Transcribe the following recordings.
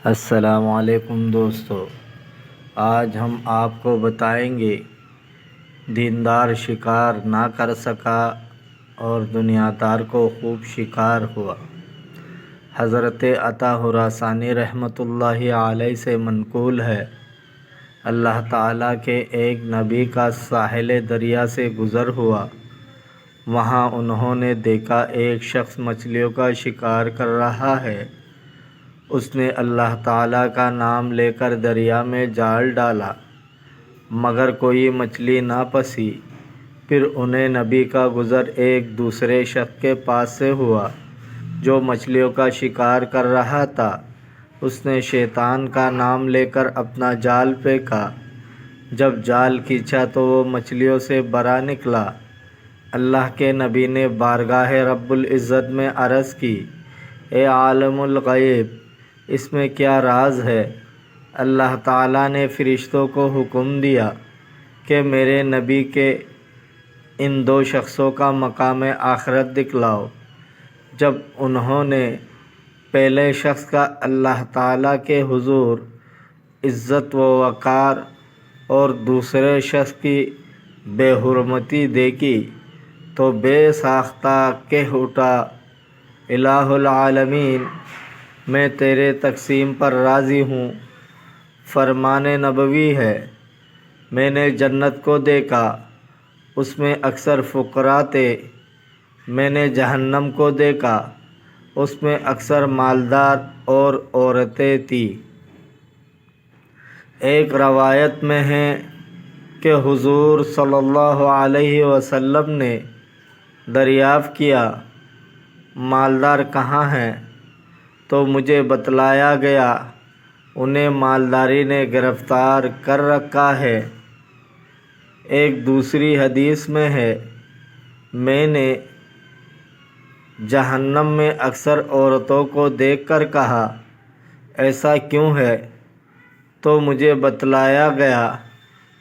السلام علیکم دوستو، آج ہم آپ کو بتائیں گے دیندار شکار نہ کر سکا اور دنیا دار کو خوب شکار ہوا۔ حضرت عطا خراسانی رحمۃ اللہ علیہ سے منقول ہے، اللہ تعالیٰ کے ایک نبی کا ساحل دریا سے گزر ہوا۔ وہاں انہوں نے دیکھا ایک شخص مچھلیوں کا شکار کر رہا ہے۔ اس نے اللہ تعالیٰ کا نام لے کر دریا میں جال ڈالا مگر کوئی مچھلی نہ پھنسی۔ پھر انہیں نبی کا گزر ایک دوسرے شخص کے پاس سے ہوا جو مچھلیوں کا شکار کر رہا تھا۔ اس نے شیطان کا نام لے کر اپنا جال پھینکا۔ جب جال کھینچا تو وہ مچھلیوں سے برا نکلا۔ اللہ کے نبی نے بارگاہ رب العزت میں عرض کی، اے عالم الغیب، اس میں کیا راز ہے؟ اللہ تعالیٰ نے فرشتوں کو حکم دیا کہ میرے نبی کے ان دو شخصوں کا مقام آخرت دکھلاؤ۔ جب انہوں نے پہلے شخص کا اللہ تعالیٰ کے حضور عزت و وقار اور دوسرے شخص کی بے حرمتی دیکھی تو بے ساختہ کہہ اٹھا، الہ العالمین، میں تیرے تقسیم پر راضی ہوں۔ فرمان نبوی ہے، میں نے جنت کو دیکھا، اس میں اکثر فقراء تھے۔ میں نے جہنم کو دیکھا، اس میں اکثر مالدار اور عورتیں تھیں۔ ایک روایت میں ہے کہ حضور صلی اللہ علیہ وسلم نے دریافت کیا، مالدار کہاں ہیں؟ تو مجھے بتلایا گیا، انہیں مالداری نے گرفتار کر رکھا ہے۔ ایک دوسری حدیث میں ہے، میں نے جہنم میں اکثر عورتوں کو دیکھ کر کہا، ایسا کیوں ہے؟ تو مجھے بتلایا گیا،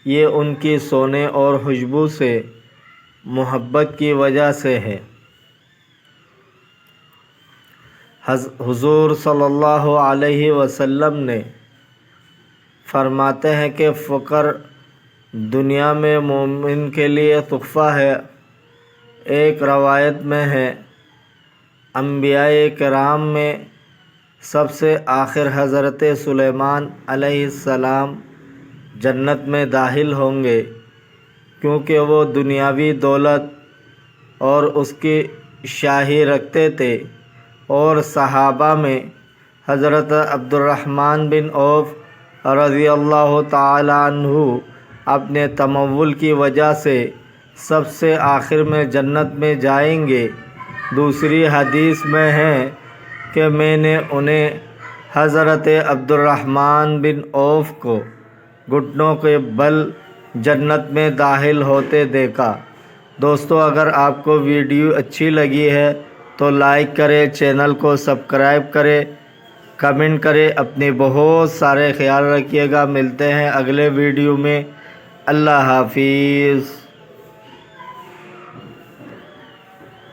یہ ان کی سونے اور خوشبو سے محبت کی وجہ سے ہے۔ حضور صلی اللہ علیہ وسلم نے فرماتے ہیں کہ فقر دنیا میں مومن کے لیے تحفہ ہے۔ ایک روایت میں ہے، انبیاء کرام میں سب سے آخر حضرت سلیمان علیہ السلام جنت میں داخل ہوں گے، کیونکہ وہ دنیاوی دولت اور اس کی شاہی رکھتے تھے، اور صحابہ میں حضرت عبد الرحمن بن عوف رضی اللہ تعالی عنہ اپنے تمول کی وجہ سے سب سے آخر میں جنت میں جائیں گے۔ دوسری حدیث میں ہے کہ میں نے انہیں حضرت عبد الرحمن بن عوف کو گھٹنوں کے بل جنت میں داخل ہوتے دیکھا۔ دوستو، اگر آپ کو ویڈیو اچھی لگی ہے تو لائک کریں، چینل کو سبسکرائب کریں، کمنٹ کریں، اپنی بہت سارے خیال رکھیے گا۔ ملتے ہیں اگلے ویڈیو میں، اللہ حافظ۔